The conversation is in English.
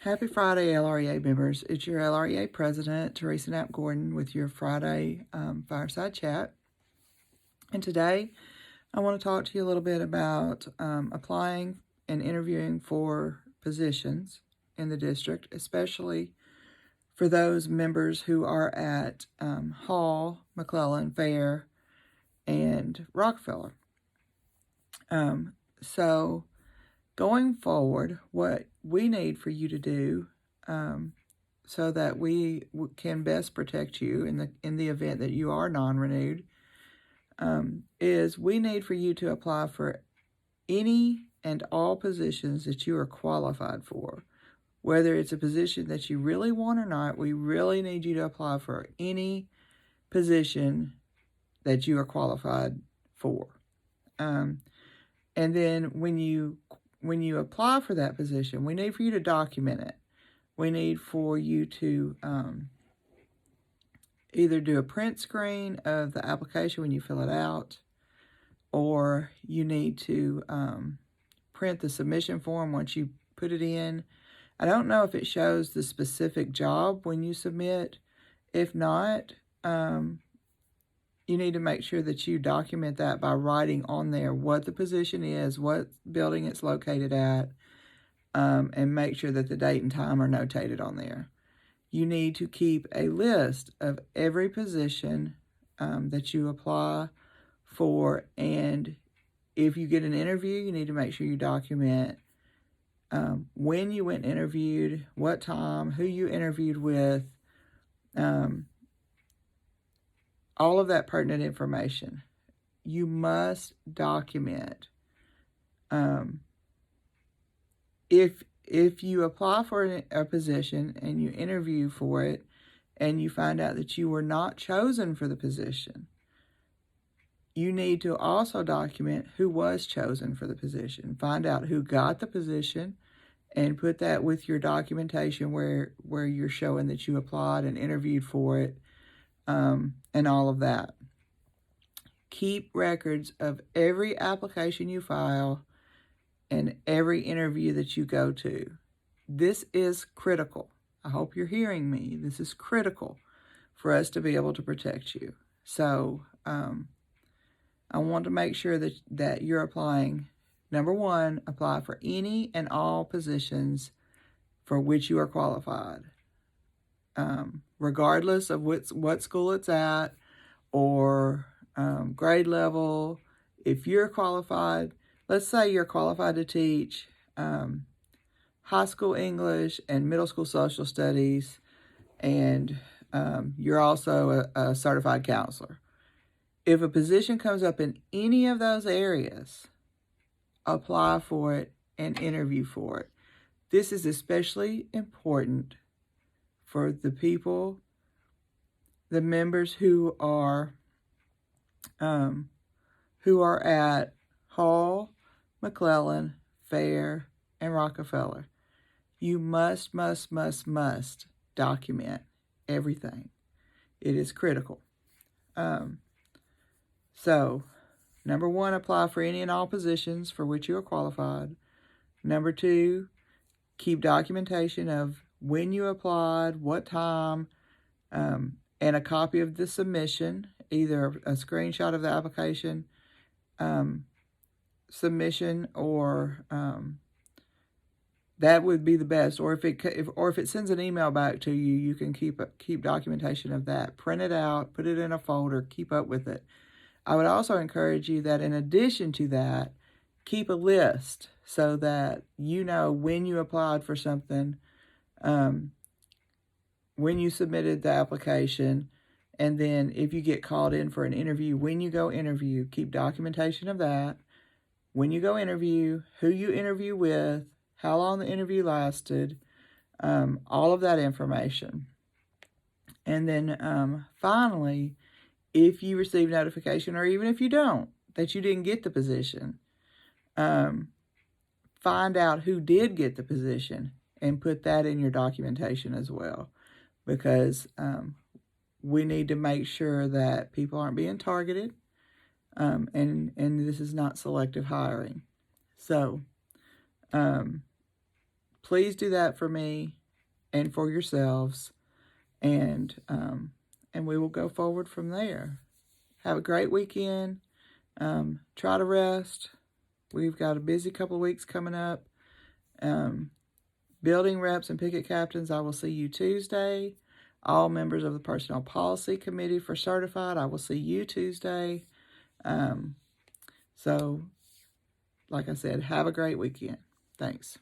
Happy Friday, LREA members. It's your LREA President, Teresa Knapp Gordon, with your Friday Fireside Chat. And today, I want to talk to you a little bit about applying and interviewing for positions in the district, especially for those members who are at Hall, McClellan, Fair, and Rockefeller. So going forward, what we need for you to do so that we can best protect you in the event that you are non-renewed is we need for you to apply for any and all positions that you are qualified for. Whether it's a position that you really want or not, we really need you to apply for any position that you are qualified for. And then when you apply for that position, we need for you to document it. We need for you to either do a print screen of the application when you fill it out, or you need to print the submission form once you put it in. I don't know if it shows the specific job when you submit. If not, you need to make sure that you document that by writing on there what the position is, what building it's located at, and make sure that the date and time are notated on there. You need to keep a list of every position that you apply for, and if you get an interview, you need to make sure you document when you went and interviewed, what time, who you interviewed with, all of that pertinent information. You must document. If you apply for a position and you interview for it and you find out that you were not chosen for the position, you need to also document who was chosen for the position. Find out who got the position and put that with your documentation where you're showing that you applied and interviewed for it, and all of that. Keep records of every application you file and every interview that you go to. This is critical. I hope you're hearing me. This is critical for us to be able to protect you. So I want to make sure that you're applying. Number one, apply for any and all positions for which you are qualified, regardless of what school it's at or grade level. If you're qualified, let's say you're qualified to teach high school English and middle school social studies, and you're also a certified counselor. If a position comes up in any of those areas, apply for it and interview for it. This is especially important for the people, the members who are at Hall, McClellan, Fair, and Rockefeller. You must document everything. It is critical. So, number one, apply for any and all positions for which you are qualified. Number two, keep documentation of when you applied, what time, and a copy of the submission, either a screenshot of the application submission, or that would be the best. Or if it sends an email back to you, you can keep documentation of that. Print it out, put it in a folder, keep up with it. I would also encourage you that in addition to that, keep a list so that you know when you applied for something, when you submitted the application, and then if you get called in for an interview, when you go interview, keep documentation of that. When you go interview, who you interview with, how long the interview lasted, all of that information. And then finally, if you receive notification, or even if you don't, that you didn't get the position, find out who did get the position and put that in your documentation as well, because we need to make sure that people aren't being targeted, and this is not selective hiring. So please do that for me and for yourselves, and we will go forward from there. Have a great weekend. Try to rest. We've got a busy couple of weeks coming up. Building reps and picket captains, I will see you Tuesday. All members of the Personnel Policy Committee for Certified, I will see you Tuesday. So, like I said, have a great weekend. Thanks.